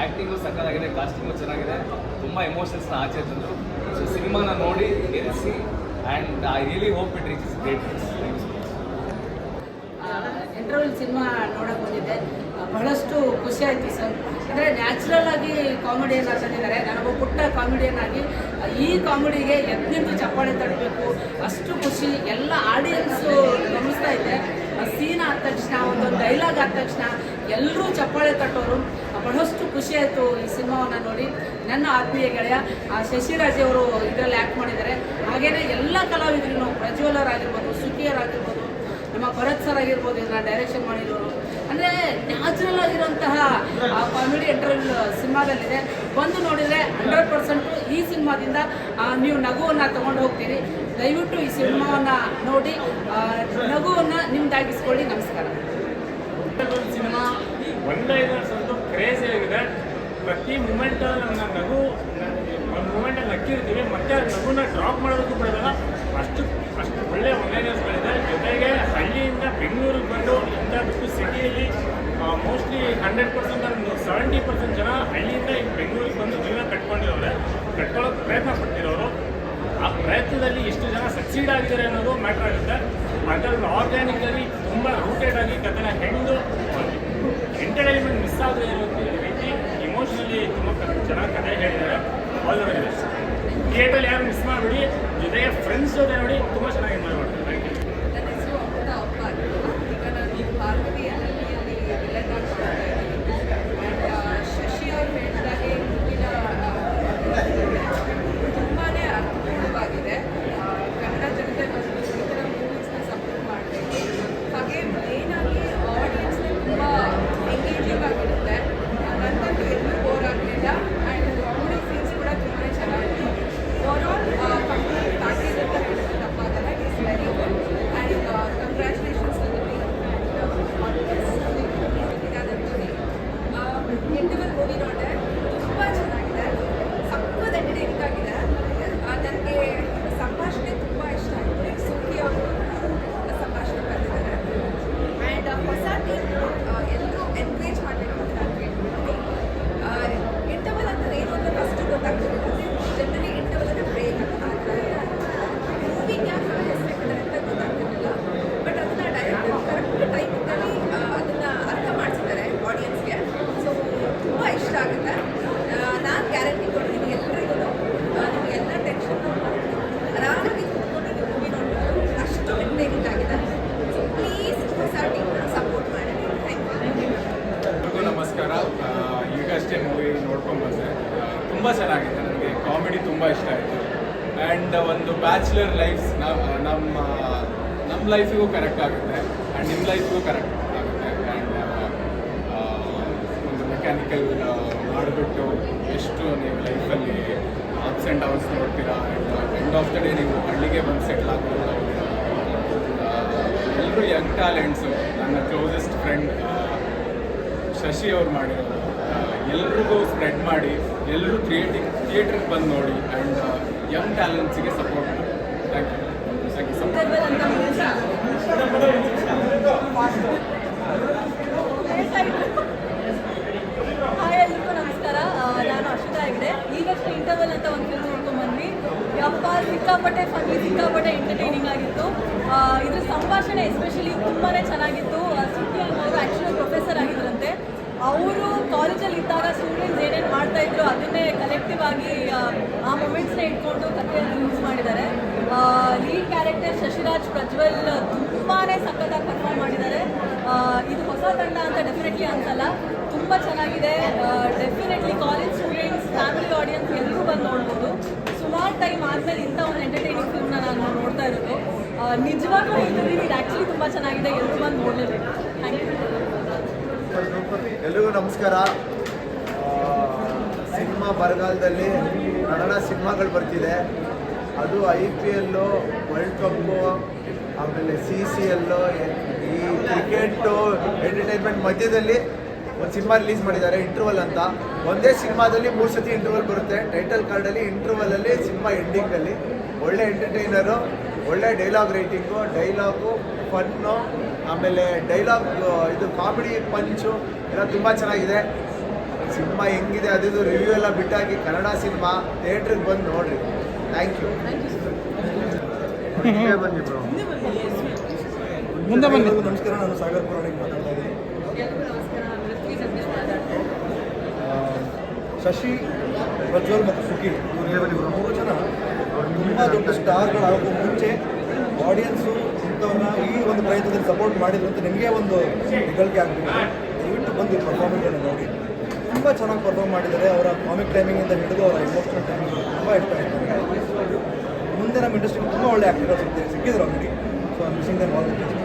Acting ಸಕ್ಕತ್ತಾಗಿದೆ, costing ಚೆನ್ನಾಗಿದೆ, ತುಂಬ ಎಮೋಷನ್ಸ್ನ ಆಚೆ ತಂದರು. ಸೊ ಸಿನಿಮಾನ ನೋಡಿ ಗೆಲ್ಲಿಸಿ and I really hope it reaches great hits. Interval cinema ನೋಡೋಕೆ ಬಂದಿದ್ದೆ. ಬಹಳಷ್ಟು ಖುಷಿ ಆಯಿತು ಸರ್. ಅಂದರೆ ನ್ಯಾಚುರಲ್ ಆಗಿ ಕಾಮಿಡಿಯನ್ನು ಹಾಕೊಂಡಿದ್ದಾರೆ. ನನಗೊಬ್ಬ ಪುಟ್ಟ ಕಾಮಿಡಿಯನ್ ಆಗಿ ಈ ಕಾಮಿಡಿಗೆ ಎದ್ನಿಂದು ಚಪ್ಪಾಳೆ ತಡಬೇಕು, ಅಷ್ಟು ಖುಷಿ. ಎಲ್ಲ ಆಡಿಯನ್ಸು ಗಮನಿಸ್ತಾ ಇದ್ದೆ. ಸೀನ್ ಆದ ತಕ್ಷಣ, ಒಂದೊಂದು ಡೈಲಾಗ್ ಆದ ತಕ್ಷಣ ಎಲ್ಲರೂ ಚಪ್ಪಾಳೆ ತಟ್ಟೋರು. ಬಹಳಷ್ಟು ಖುಷಿ ಆಯಿತು ಈ ಸಿನಿಮಾವನ್ನು ನೋಡಿ. ನನ್ನ ಆತ್ಮೀಯ ಗೆಳೆಯ ಶಶಿರಾಜ್ ಅವರು ಇದರಲ್ಲಿ ಆ್ಯಕ್ಟ್ ಮಾಡಿದ್ದಾರೆ. ಹಾಗೆಯೇ ಎಲ್ಲ ಕಲಾವಿದರು, ಪ್ರಜ್ವಲರಾಗಿರ್ಬೋದು, ಸುಖಿಯರಾಗಿರ್ಬೋದು, ನಮ್ಮ ಭರತ್ ಸರ್ ಆಗಿರ್ಬೋದು, ಇದನ್ನ ಡೈರೆಕ್ಷನ್ ಮಾಡಿರೋರು. ಅಂದರೆ ನ್ಯಾಚುರಲ್ ಆಗಿರೋಂತಹ ಕಾಮಿಡಿ ಇಂಟರ್ವಲ್ ಸಿನಿಮಾದಲ್ಲಿದೆ. ಬಂದು ನೋಡಿದರೆ 100% ಈ ಸಿನಿಮಾದಿಂದ ನೀವು ನಗುವನ್ನು ತೊಗೊಂಡು ಹೋಗ್ತೀರಿ. ದಯವಿಟ್ಟು ಈ ಸಿನಿಮಾವನ್ನು ನೋಡಿ ನಗುವನ್ನು ನಿಮ್ದಾಗಿಸ್ಕೊಳ್ಳಿ. ನಮಸ್ಕಾರ. ಸಿನಿಮಾ ಒಂದೈದು ಕ್ರೇಜಿ ಆಗಿದೆ. ಪ್ರತಿ ಮೂಮೆಂಟ್ ನನ್ನ ನಗು ಒಂದು ಮೂಮೆಂಟಲ್ಲಿ ನಕ್ಕಿರ್ತೀವಿ, ಮತ್ತೆ ನಗುನ ಡ್ರಾಪ್ ಮಾಡೋದಕ್ಕೂ ಬಿಡೋದಲ್ಲ. ಅಷ್ಟು ಒಳ್ಳೆ ಒನ್ಲೈನರ್ಸ್ಗಳಿದೆ. ಜೊತೆಗೆ ಹಳ್ಳಿಯಿಂದ ಬೆಂಗಳೂರಿಗೆ ಬಂದು ಇಂಥ ಬಿಟ್ಟು ಸಿಟಿಯಲ್ಲಿ ಮೋಸ್ಟ್ಲಿ 100% 70% ಜನ ಹಳ್ಳಿಯಿಂದ ಈಗ ಬೆಂಗಳೂರಿಗೆ ಬಂದು ಜೀವನ ಕಟ್ಕೊಳ್ಳೋಕೆ ಪ್ರಯತ್ನ ಪಡ್ತಿರೋರು. ಆ ಪ್ರಯತ್ನದಲ್ಲಿ ಎಷ್ಟು ಜನ ಸಕ್ಸೀಡ್ ಆಗಿದ್ದಾರೆ ಅನ್ನೋದು ಮ್ಯಾಟ್ರ್ ಆಗುತ್ತೆ. ಅದರಲ್ಲಿ ಆರ್ಗ್ಯಾನಿಕಲಿ ತುಂಬ ರೂಟೆಡ್ ಆಗಿ ಕಥೆನ ಹೆಂಡು ಎಂಟರ್ಟೈನ್ಮೆಂಟ್ ಮಿಸ್ ಆಗದೆ ಇರೋ ರೀತಿ ಇಮೋಷ್ನಲಿ ತುಂಬ ಚೆನ್ನಾಗಿ ಕಥೆ ಹೇಳಿದ್ದಾರೆ. All the very best. Theatre ಯಾರು ಮಿಸ್ ಮಾಡಿಬಿಡಿ, ಜೊತೆಗೆ ಫ್ರೆಂಡ್ಸ್ ಜೊತೆ ನೋಡಿ ತುಂಬ ಚೆನ್ನಾಗಿ ಎಂಜಾಯ್ ಮಾಡ್ತಾರೆ. Thank you. ನನ್ನ ಹೆಸರು ಅಮೃತ ಅಪ್ಪ ಅಂತ. ಈಗ ನಾನು ಭಾರತೀಯ ಎಲ್ಎಲ್ಬಿಯಲ್ಲಿ ವಿಲನ್ ಮಾಡ್ತಾ ಇದ್ದೀನಿ. ಆ್ಯಂಡ್ ಶಶಿ ಅವರು ಹೇಳಿದಾಗೆ ಮುಂದಿನ ತುಂಬಾ ಅರ್ಥಪೂರ್ಣವಾಗಿದೆ. ಕನ್ನಡ ಜನತೆ ಬಂದು ಈ ಥರ ಮೂವೀಸ್ನ ಸಪೋರ್ಟ್ ಮಾಡಬೇಕು. ಹಾಗೆ ಮೇಯ್ನಾಗಿ ಆಡಿಯನ್ಸ್ನ ತುಂಬ ಎಂಗೇಜಿಂಗ್ ಆಗಿರುತ್ತೆ. ನನಗಂತೂ ಎಲ್ಲೂ ಬೋರ್ ಆಗಲಿಲ್ಲ. ಆ್ಯಂಡ್ ಕಾಮಿಡಿ ಸೀನ್ಸ್ ಕೂಡ ತುಂಬಾ ಚೆನ್ನಾಗಿದೆ. ಓವರಾಲ್ ಕಂಪ್ಲೀಟ್ ಪ್ಯಾಕೇಜ್ ಅಂತ ಹೇಳಿದ್ರೆ ತಪ್ಪಾಗಲ್ಲ. It's very good and congratulations to the team and interval movie ನೋಡಿದೆ. ತುಂಬ ಚೆನ್ನಾಗಿದೆ, ಸಕ್ಕತ್ ಎಂಟರ್ಟೈನಿಂಗ್ ಆಗಿದೆ. ನನಗೆ ಸಂಭಾಷಣೆ ತುಂಬ ಇಷ್ಟ ಆಯಿತು. ಸುಖಿ ಅವರು ಸಂಭಾಷಣೆ ಬರೆದಿದ್ದಾರೆ. ಆ್ಯಂಡ್ ಹೊಸ ಟೀಮ್ ಎಲ್ಲರೂ ಎನ್ಕರೇಜ್ ಮಾಡಬೇಕು ಅಂತ ನಾನು ಕೇಳ್ತೀನಿ. ಇಂಟರ್ವಲ್ ಅಂದರೆ ಏನು ಅಂತ ಫಸ್ಟ್ ಗೊತ್ತಾಗ್ತಿರಲಿಲ್ಲ. ಜನರಲಿ ಇಂಟರ್ವಲ್ ಅಂದರೆ ಬ್ರೇಕ್ ಅಂತ ಮೂವಿಗೆ ಯಾಕೆ ಹೆಸರಿಟ್ಟಿದ್ದಾರೆ ಅಂತ ಗೊತ್ತಾಗ್ತಿರಲಿಲ್ಲ. ಬಟ್ ಅದನ್ನು ಡೈರೆಕ್ಟ್ ಕರೆಕ್ಟ್ ಟೈಮಿಂಗಲ್ಲಿ ಅದನ್ನು ಅರ್ಥ ಮಾಡಿಸಿದ್ದಾರೆ ಆಡಿಯನ್ಸ್ಗೆ. ಸೊ ತುಂಬ ಇಷ್ಟ ಆಗುತ್ತೆ. ನಾನು ಗ್ಯಾರಂಟಿ ಕೊಡ್ತೀನಿ ಎಲ್ರಿಗೂ, ನಿಮಗೆಲ್ಲ ಟೆನ್ಷನ್ ಆರಾಮಾಗಿ ಕೂತ್ಕೊಂಡು ನೀವು ಮೂವಿ ನೋಡ್ಬೋದು. ಅಷ್ಟು ಎಂಟರ್ಟೈನಿಂಗ್ ಆಗಿದೆ. ಸೊ ಪ್ಲೀಸ್ ಹೊಸ ಟೀಮ್ನ ಸಪೋರ್ಟ್ ಮಾಡಿ. Thank you. ಎಲ್ರಿಗೂ ನಮಸ್ಕಾರ. ಈಗಷ್ಟೇ ಮೂವಿ ನೋಡ್ಕೊಂಡು ಬಂದೆ. ತುಂಬ ಚೆನ್ನಾಗಿದೆ. ನನಗೆ ಕಾಮಿಡಿ ತುಂಬ ಇಷ್ಟ ಆಯಿತು. ಆ್ಯಂಡ್ ಒಂದು ಬ್ಯಾಚುಲರ್ ಲೈಫ್ಸ್ ನಮ್ಮ ಲೈಫಿಗೂ ಕರೆಕ್ಟ್ ಆಗುತ್ತೆ ಆ್ಯಂಡ್ ನಿಮ್ಮ ಲೈಫಿಗೂ ಕರೆಕ್ಟ್ ಆಗುತ್ತೆ. ಆ್ಯಂಡ್ ಒಂದು ಮೆಕ್ಯಾನಿಕಲ್ ಮಾಡಿಬಿಟ್ಟು ಎಷ್ಟು ನೀವು ಲೈಫಲ್ಲಿ ಅಪ್ಸ್ ಆ್ಯಂಡ್ ಡೌನ್ಸ್ ನೋಡ್ತೀರಾ. And end of the day ನೀವು ಹಳ್ಳಿಗೆ ಬಂದು ಸೆಟ್ಲ್ ಆಗ್ಬೋದು. ಎಲ್ಲರೂ ಯಂಗ್ ಟ್ಯಾಲೆಂಟ್ಸು. ನನ್ನ ಕ್ಲೋಸೆಸ್ಟ್ ಫ್ರೆಂಡ್ ಶಶಿ ಅವ್ರು ಮಾಡಿರೋದು. ಎಲ್ರಿಗೂ ಸ್ಪ್ರೆಡ್ ಮಾಡಿ, ಎಲ್ಲರೂ ಥಿಯೇಟ್ರಿಗೆ ಬಂದು ನೋಡಿ ಆ್ಯಂಡ್ ಯಂಗ್ ಟ್ಯಾಲೆಂಟ್ಸಿಗೆ ಸಪೋರ್ಟ್ ಮಾಡಿ. Thank you so much. Hi, ಎಲ್ರಿಗೂ ನಮಸ್ಕಾರ. ನಾನು ಅಶ್ವಿತಾ ಹೆಗ್ಡೆ. ಈಗಷ್ಟೇ ಇಂಟರ್ವಲ್ ಅಂತ ಒಂದು ಫಿಲ್ಮ್ ನೋಡ್ಕೊಂಡ್ಬಂದ್ವಿ. ಯಪ್ಪ, ಸಿಕ್ಕಾಪಟ್ಟೆ ಫನ್ನಿ, ಸಿಕ್ಕಾಪಟ್ಟೆ ಎಂಟರ್ಟೈನಿಂಗ್ ಆಗಿತ್ತು. ಇದ್ರ ಸಂಭಾಷಣೆ ಎಸ್ಪೆಷಲಿ ತುಂಬಾ ಚೆನ್ನಾಗಿತ್ತು. ಸುಖಿ ಅನ್ನೋರು ಆ್ಯಕ್ಚುಲಿ ಪ್ರೊಫೆಸರ್ ಆಗಿದ್ರಂತೆ. ಅವರು ಕಾಲೇಜಲ್ಲಿ ಇದ್ದಾಗ ಸ್ಟೂಡೆಂಟ್ಸ್ ಏನೇನು ಮಾಡ್ತಾಯಿದ್ರು ಅದನ್ನೇ ಕಲೆಕ್ಟಿವ್ ಆಗಿ ಆ ಮೂಮೆಂಟ್ಸ್ನ ಇಟ್ಕೊಂಡು ಕಥೆಯನ್ನು ಯೂಸ್ ಮಾಡಿದ್ದಾರೆ. ಲೀಡ್ ಕ್ಯಾರೆಕ್ಟರ್ ಶಶಿರಾಜ್ ಪ್ರಜ್ವಲ್ ತುಂಬಾ ಸಖತ್ತಾಗಿ ಪರ್ಫಾರ್ಮ್ ಮಾಡಿದ್ದಾರೆ. ಇದು ಹೊಸ ತಂಡ ಅಂತ ಡೆಫಿನೆಟ್ಲಿ ಅನ್ಸಲ್ಲ, ತುಂಬ ಚೆನ್ನಾಗಿದೆ. Definitely college students, family audience ಎಲ್ಲರೂ ಬಂದು ನೋಡ್ಬೋದು. ಸುಮಾರು ಟೈಮ್ ಆದಮೇಲೆ ಇಂಥ ಒಂದು ಎಂಟರ್ಟೈನಿಂಗ್ ಫಿಲ್ಮ್ನ ನಾನು ನೋಡ್ತಾ ಇರೋದು. ನಿಜವಾಗ್ಲೂ ಹೇಳ್ತಿದ್ದೀನಿ, ಇದು ಆ್ಯಕ್ಚುಲಿ ತುಂಬ ಚೆನ್ನಾಗಿದೆ. ಎಲ್ಲರೂ ಬಂದು ನೋಡಲೇಬೇಕು. Thank you. ಎಲ್ರಿಗೂ ನಮಸ್ಕಾರ. ಸಿನಿಮಾ ಬರಗಾಲದಲ್ಲಿ ಕನ್ನಡ ಸಿನಿಮಾಗಳು ಬರ್ತಿದೆ. ಅದು IPL, ವರ್ಲ್ಡ್ ಕಪ್ಪು, ಆಮೇಲೆ CCL, ಈ ಕ್ರಿಕೆಟು ಎಂಟರ್ಟೈನ್ಮೆಂಟ್ ಮಧ್ಯದಲ್ಲಿ ಒಂದು ಸಿನಿಮಾ ರಿಲೀಸ್ ಮಾಡಿದ್ದಾರೆ, ಇಂಟರ್ವಲ್ ಅಂತ. ಒಂದೇ ಸಿನಿಮಾದಲ್ಲಿ 3 ಸತಿ ಇಂಟರ್ವಲ್ ಬರುತ್ತೆ. ಟೈಟಲ್ ಕಾರ್ಡಲ್ಲಿ ಇಂಟರ್ವಲಲ್ಲಿ ಸಿನಿಮಾ ಎಂಡಿಂಗಲ್ಲಿ ಒಳ್ಳೆ ಎಂಟರ್ಟೈನರು, ಒಳ್ಳೆ ಡೈಲಾಗ್ ರೈಟಿಂಗು, ಡೈಲಾಗು ಫನ್ನು, ಆಮೇಲೆ ಡೈಲಾಗ್ ಇದು ಕಾಮಿಡಿ ಪಂಚು ಎಲ್ಲ ತುಂಬ ಚೆನ್ನಾಗಿದೆ. ಸಿನಿಮಾ ಹೆಂಗಿದೆ ಅದು ರಿವ್ಯೂ ಎಲ್ಲ ಬಿಟ್ಟಾಕಿ ಕನ್ನಡ ಸಿನಿಮಾ ಥಿಯೇಟ್ರಿಗೆ ಬಂದು ನೋಡ್ರಿ. Thank you. ಬನ್ನಿ ಬ್ರೋ. ಮುಂದೆ ಬನ್ನಿ. ನಮಸ್ಕಾರ, ನಾನು ಸಾಗರ್ ಪುರಾಣಿಕ್ ಮಾತಾಡ್ತಾ ಇದ್ದೀನಿ. ಶಶಿ, ಪ್ರಜ್ವಲ್ ಮತ್ತು ಸುಖಿ ಇವರು 3 ಜನ ತುಂಬ ದೊಡ್ಡ ಸ್ಟಾರ್ಗಳಾಗೋ ಮುಂಚೆ ಆಡಿಯನ್ಸು ಇಂಥವ್ರನ್ನ ಈ ಒಂದು ಪ್ರಯತ್ನದಲ್ಲಿ ಸಪೋರ್ಟ್ ಮಾಡಿದ್ರು ಅಂತ ನಿಮಗೆ ಒಂದು ಹೆಗ್ಗಳಿಕೆ ಆಗ್ತಿದೆ. ದಯವಿಟ್ಟು ಬಂದು ಪರ್ಫಾರ್ಮೆನ್ಸನ್ನು ನೋಡಿ. ತುಂಬ ಚೆನ್ನಾಗಿ ಪರ್ಫಾರ್ಮ್ ಮಾಡಿದ್ದಾರೆ. ಅವರ ಕಾಮಿಕ್ ಟೈಮಿಂಗಿಂದ ಹಿಡಿದು ಅವರ ಎಮೋಷನಲ್ ಟೈಮಿಂಗ್ ತುಂಬ ಇಷ್ಟ ಆಯಿತು ನನಗೆ. ಮುಂದೆ ನಮ್ಮ ಇಂಡಸ್ಟ್ರಿಗೆ ತುಂಬ ಒಳ್ಳೆ ಆ್ಯಕ್ಟರ್ಗಳು ಸಿಕ್ಕಿದ್ರು already. So I missing them all the best.